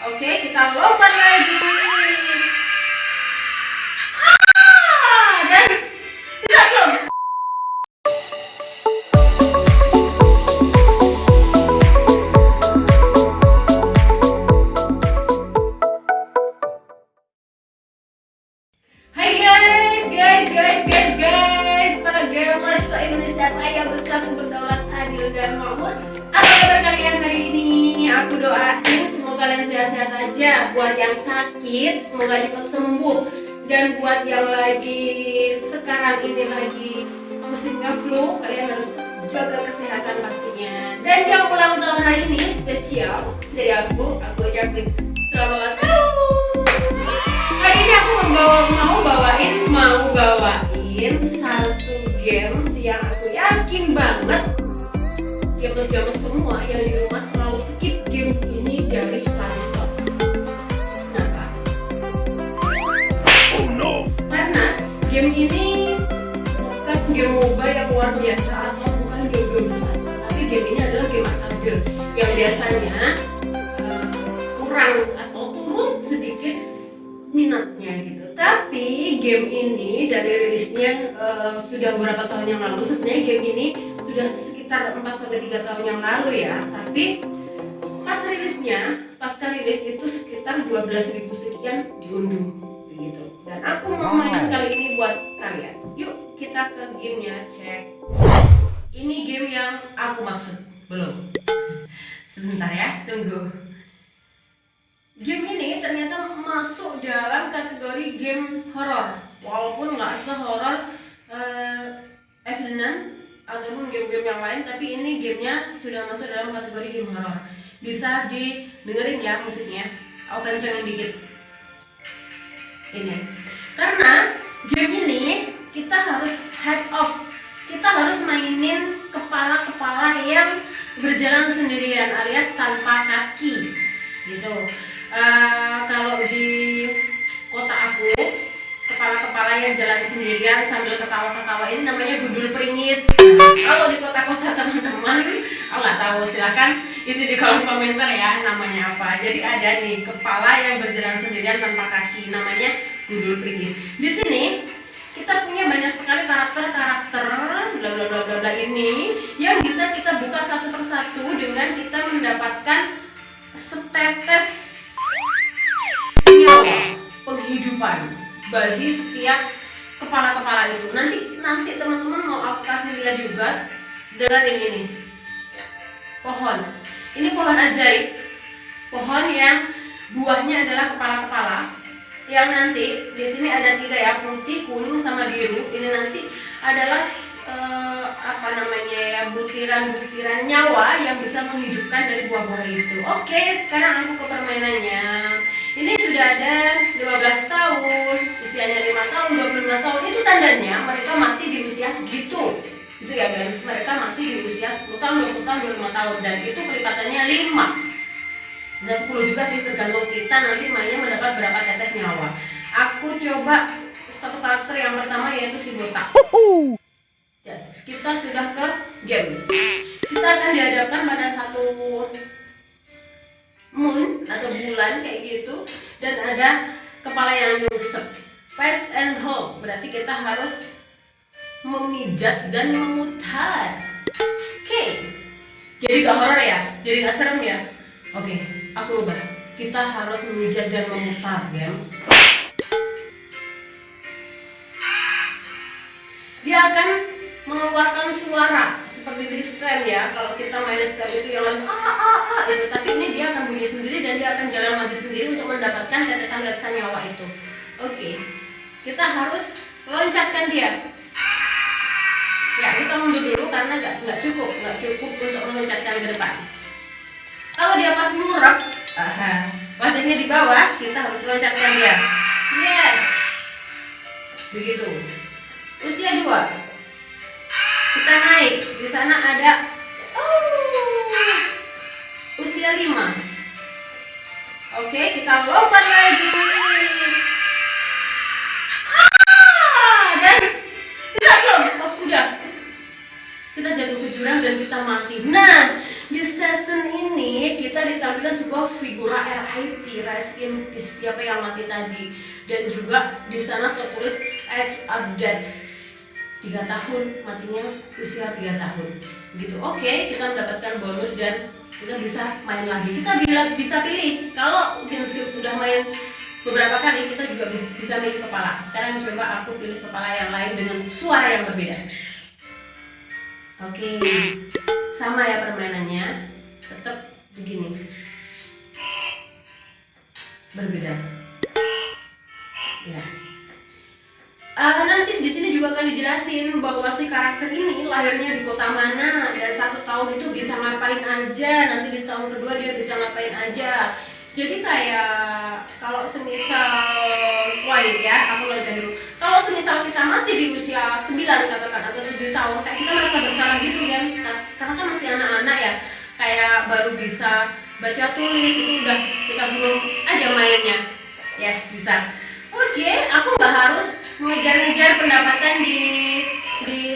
Oke, kita lompat lagi. Dan bisa belum? Hai guys, para gamers se-Indonesia Raya bersatu berdaulat adil dan makmur. Apa kabar kalian hari ini? Aku doain semoga kalian sehat-sehat aja. Buat yang sakit, semoga cepat sembuh. Dan buat yang sekarang ini lagi musimnya flu, kalian harus jaga kesehatan pastinya. Dan yang ulang tahun hari ini spesial dari aku ucapin selamat ulang tahun. Hari ini aku mau bawain satu games yang aku yakin banget gamers semua yang di rumah selalu skip games ini dari Play Store. Kenapa? Oh no. Karena game ini bukan game MOBA yang luar biasa atau bukan game besar, tapi game ini adalah game arcade yang biasanya kurang atau turun sedikit minatnya gitu. Tapi game ini dari rilisnya sudah beberapa tahun yang lalu. Sebenarnya game ini sudah sekitar 4-3 tahun yang lalu ya. Tapi pasca rilis itu sekitar 12.000 sekian diunduh begitu. Dan aku mau mainin kali ini buat kalian. Yuk kita ke gamenya, cek. Ini game yang aku maksud. Belum. Sebentar ya, tunggu. Game ini ternyata masuk dalam kategori game horor, walaupun nggak sehoror Evelyn ataupun game-game yang lain, tapi ini gamenya sudah masuk dalam kategori game horor. Bisa didengerin ya musiknya, aku kencengin dikit. Ini karena game ini kita harus head off, kita harus mainin kepala-kepala yang berjalan sendirian alias tanpa kaki gitu. Kalau di kota aku, kepala-kepala yang jalan sendirian sambil ketawa-ketawa ini namanya gundul pringis. Kalau di kota-kota teman-teman, aku nggak tahu, silakan isi di kolom komentar ya namanya apa. Jadi ada nih kepala yang berjalan sendirian tanpa kaki, namanya gundul pringis. Di sini kita punya banyak sekali karakter-karakter bla bla bla bla bla ini yang bisa kita buka satu persatu dengan kita mendapatkan setetes penghidupan bagi setiap kepala-kepala itu. Nanti teman-teman mau aku kasih lihat juga dengan ini pohon. Ini pohon ajaib, pohon yang buahnya adalah kepala-kepala. Yang nanti di sini ada 3 ya, putih, kuning, sama biru. Ini nanti adalah butiran-butiran nyawa yang bisa menghidupkan dari buah-buah itu. Oke, sekarang aku ke permainannya. Ini sudah ada 15 tahun, usianya 5 tahun, 25 tahun. Itu tandanya mereka mati di usia segitu. Itu ya guys, mereka mati di usia 10 tahun, 20 tahun, 25 tahun. Dan itu kelipatannya 5. Bisa 10 juga sih, tergantung kita nanti mainnya mendapat berapa tetes nyawa. Aku coba satu karakter yang pertama yaitu si botak. Yes, kita sudah ke games. Kita akan dihadapkan pada satu moon atau bulan kayak gitu, dan ada kepala yang nyusep. Press and hold, berarti kita harus memijat dan memutar. Oke. Jadi gak horor ya? Jadi gak serem ya? Oke, aku ubah. Kita harus memijat dan memutar, guys. Dia akan mengeluarkan suara seperti di stem ya. Kalau kita main stem itu yang harus itu, tapi ini dia akan bunyi sendiri dan dia akan jalan maju sendiri untuk mendapatkan tetesan-tetesan nyawa itu. Oke, kita harus loncatkan dia. Ya, kita mundur dulu karena nggak cukup untuk meloncatkan ke depan. Kalau dia pas ngurep, wajahnya di bawah, kita harus loncatkan dia. Yes, begitu. Usia 2, kita naik. Di sana ada usia 5. Oke, kita lompat lagi. Dan bisa belum? Oh, udah. Kita jatuh ke jurang dan kita mati. Nah, di season ini kita ditampilkan sebuah figura RIP, Rest in Peace, siapa yang mati tadi, dan juga di sana tertulis age of death, 3 tahun, matinya usia 3 tahun gitu. Oke, kita mendapatkan bonus dan kita bisa main lagi. Kita bisa pilih, kalau Gameskip sudah main beberapa kali, kita juga bisa milih kepala. Sekarang coba aku pilih kepala yang lain dengan suara yang berbeda. Oke, sama ya permainannya, tetap begini, berbeda. Ya. Nanti di sini juga akan dijelasin bahwa si karakter ini lahirnya di kota mana dan 1 tahun itu bisa ngapain aja. Nanti di tahun kedua dia bisa ngapain aja. Jadi kayak kalau semisal wait ya, aku loncat dulu. Kalau semisal kita mati di usia 9 katakan atau 7 tahun, kayak kita merasa bersalah gitu kan, karena kan masih anak-anak ya, kayak baru bisa baca tulis itu udah kita belum aja mainnya. Yes, bisa. Oke, aku nggak harus mengejar-ngejar pendapatan di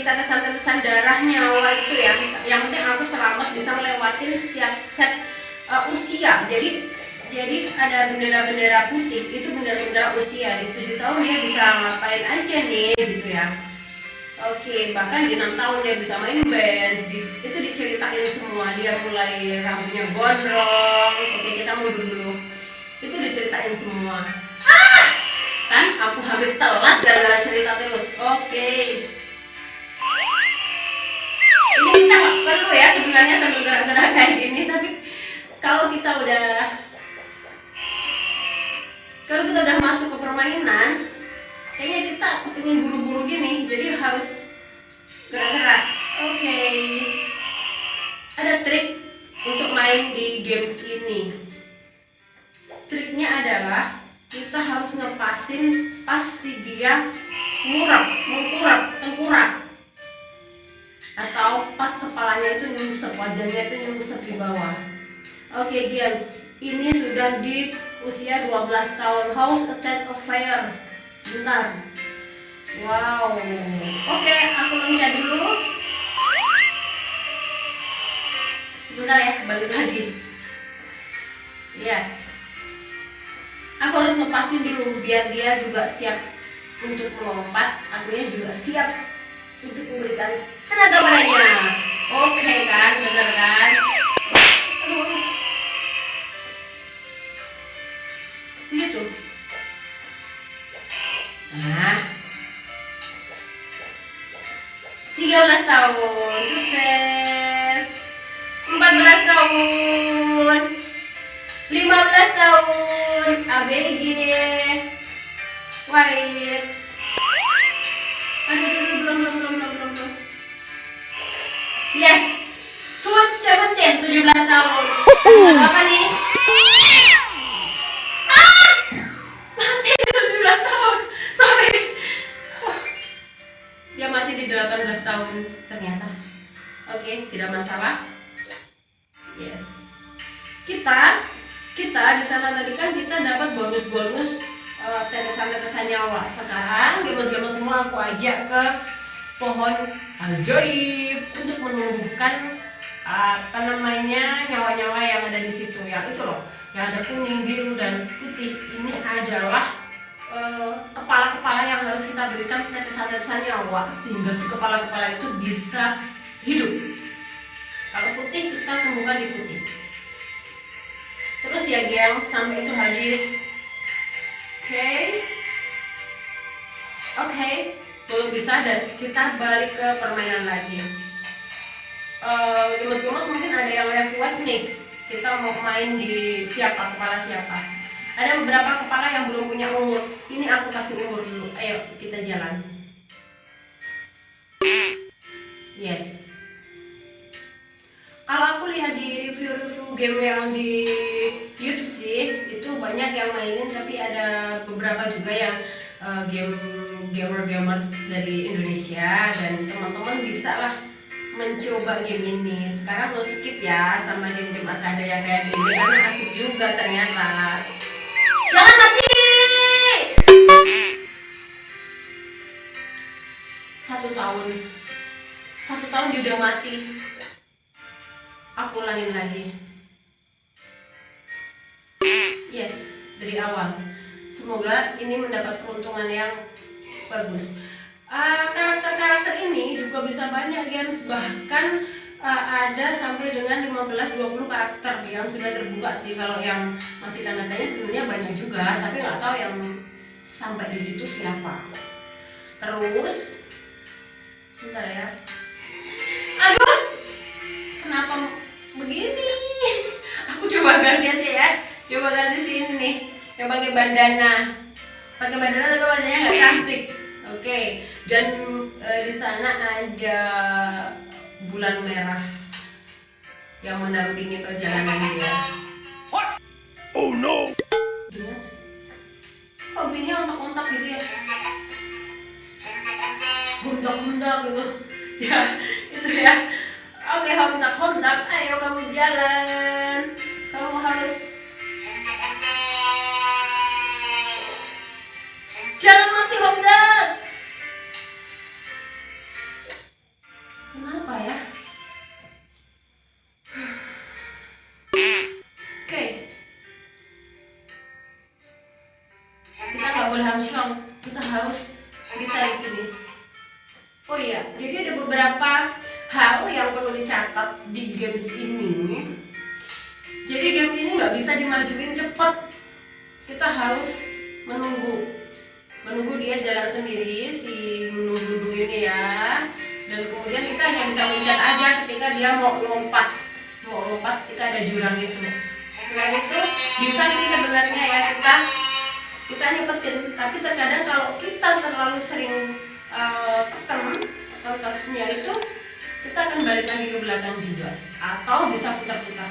tetesan-tetesan darah nyawa itu ya. Yang penting aku selamat bisa melewatin setiap set usia. Jadi ada bendera-bendera putih, itu bendera-bendera usia. Di 7 tahun dia bisa ngapain aja nih gitu ya. Oke, bahkan di 6 tahun dia bisa main band. Itu diceritain semua. Dia mulai rambutnya gondrong. Oke, kita mundur dulu. Itu diceritain semua. Kan aku hampir telat gara-gara cerita terus. Oke. Ini kita nggak perlu ya sebenarnya sambil gerak-gerak kayak gini, tapi kalau kita udah masuk ke permainan, kayaknya kita kepingin buru-buru gini, jadi harus gerak-gerak. Oke. Ada trik untuk main di games ini. Triknya adalah kita harus ngepasin pas si dia tengkurap, atau pas kepalanya itu nyungsep, wajahnya itu nyungsep di bawah. Oke, guys, ini sudah di usia 12 tahun. House Attack of Fire. Sebentar. Wow. Oke, aku loncat dulu. Sebentar ya, balik lagi. Ya. Aku harus ngepasin dulu biar dia juga siap untuk melompat. Akunya juga siap untuk memberikan tenaga padanya. Oke kan, benar kan? Aduh. Gitu. Nah, 13 tahun sukses, 14 tahun, 15 tahun ABG, wait, belum. Yes, Sweet 17, 17 tahun. Apa nih? Mati di 17 tahun. Sorry. Dia mati di 18 tahun ternyata. Oke, tidak masalah. Yes. Kita di sana tadi kan kita dapat bonus-bonus tetesan-tetesan nyawa. Sekarang gamers-gamers semua aku ajak ke pohon ajaib untuk menumbuhkan nyawa-nyawa yang ada di situ. Yang itu loh, yang ada kuning, biru dan putih. Ini adalah kepala-kepala yang harus kita berikan tetesan-tetesan nyawa sehingga si kepala-kepala itu bisa hidup. Kalau putih kita tumbuhkan di putih. Terus ya geng, sampai itu habis. Oke, belum bisa dan kita balik ke permainan lagi. Gemes-gemes mungkin ada yang request nih, kita mau main di siapa, kepala siapa. Ada beberapa kepala yang belum punya umur. Ini aku kasih umur dulu. Ayo kita jalan. Yes. Kalau aku lihat di review-review game yang di YouTube sih, itu banyak yang mainin, tapi ada beberapa juga yang gamers dari Indonesia, dan teman-teman bisa lah mencoba game ini. Sekarang no skip ya sama game-game arcade yang kayak gini karena asik juga ternyata. Jangan mati. 1 tahun dia udah mati. Aku ulangin lagi. Yes, dari awal. Semoga ini mendapat peruntungan yang bagus. Karakter-karakter ini juga bisa banyak games, bahkan ada sampai dengan 15-20 karakter yang sudah terbuka sih. Kalau yang masih tanda tanya sebenarnya banyak juga, tapi nggak tahu yang sampai di situ siapa. Terus, sebentar ya. Aduh, kenapa begini? Aku coba ganti aja ya. Coba ganti sini nih, yang pakai bandana. Pakai bandana tapi wajahnya nggak cantik. Oke, dan di sana ada bulan merah yang mendampingi perjalanan dia. Oh no. Gimana? Kok bunyinya ontak-ontak gitu ya? Hondak-hondak gitu. Ya, itu ya. Oke, hondak-hondak, ayo kamu jalan. Kamu harus jangan mati hondak. Kenapa ya? Oke. Kita nggak boleh hamstrung. Kita harus bisa di sini. Oh iya, jadi ada beberapa hal yang perlu dicatat di games ini. Jadi game ini nggak bisa dimajuin cepet. Kita harus menunggu dia jalan sendiri, si menunggu ini ya. Dan kemudian kita hanya bisa mencet aja ketika dia mau lompat ketika ada jurang itu. Selain itu bisa sih sebenarnya ya kita nyepetin, tapi terkadang kalau kita terlalu sering tekan touchnya itu, kita akan balik lagi ke belakang juga, atau bisa putar-putar.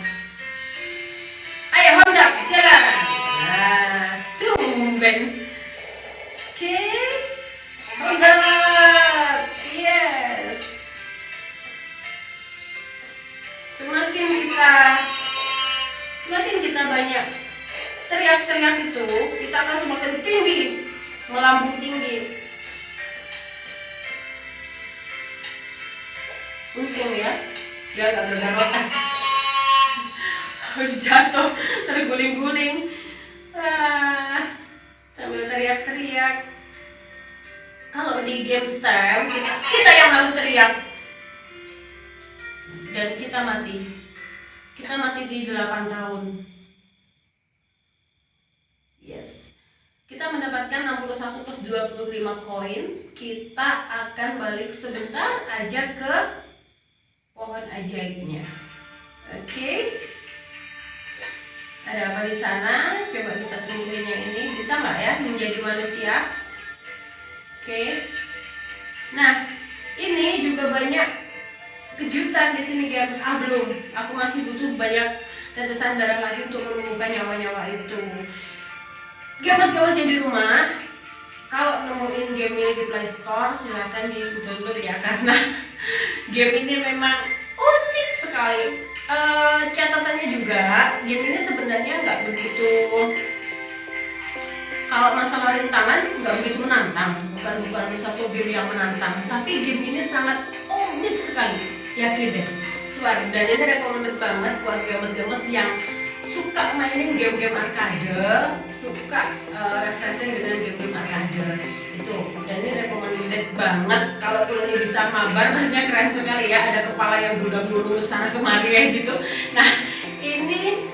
Ayo Honda jalan. Nah, tumben. Oke, Honda. Yes. Semakin kita banyak teriak-teriak itu, kita akan semakin tinggi, melambung tinggi. Untung ya, dia agak gagal otak. Harus jatuh, terguling-guling. Sambil teriak-teriak. Kalau di game time, kita yang harus teriak. Dan kita mati. Kita mati di 8 tahun. Yes. Kita mendapatkan 61 plus 25 koin. Kita akan balik sebentar aja ke pohon ajaibnya. Oke. Ada apa di sana? Coba kita tungguinnya ini. Bisa nggak ya menjadi manusia? Oke. Nah, ini juga banyak kejutan di sini guys. Belum. Aku masih butuh banyak tetesan darah lagi untuk menemukan nyawa-nyawa itu. Gamers-gamers yang di rumah, kalau nemuin game ini di Play Store, silahkan di-download ya, karena game ini memang unik sekali. Catatannya juga, game ini sebenarnya nggak begitu, kalau masalah rintangan nggak begitu menantang, bukan satu game yang menantang, tapi game ini sangat unik sekali, yakin deh. Dan ini recommended banget buat gamers-gamers yang suka mainin game-game arcade, suka refreshing dengan game-game arcade itu. Dan ini recommended banget. Kalaupun ini bisa mabar, maksudnya keren sekali ya. Ada kepala yang berudang-udang sana kemari kayak gitu. Nah, ini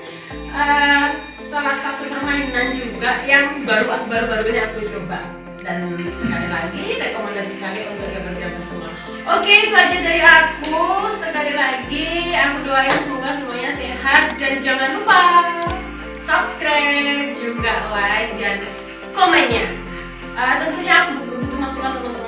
salah satu permainan juga yang baru-baru ini aku coba. Dan sekali lagi recommended sekali untuk gamers-gamers semua. Oke, itu aja dari aku. Sekali lagi aku doain semoga semuanya sehat, dan jangan lupa subscribe, juga like dan komennya. Tentunya aku butuh masukan teman-teman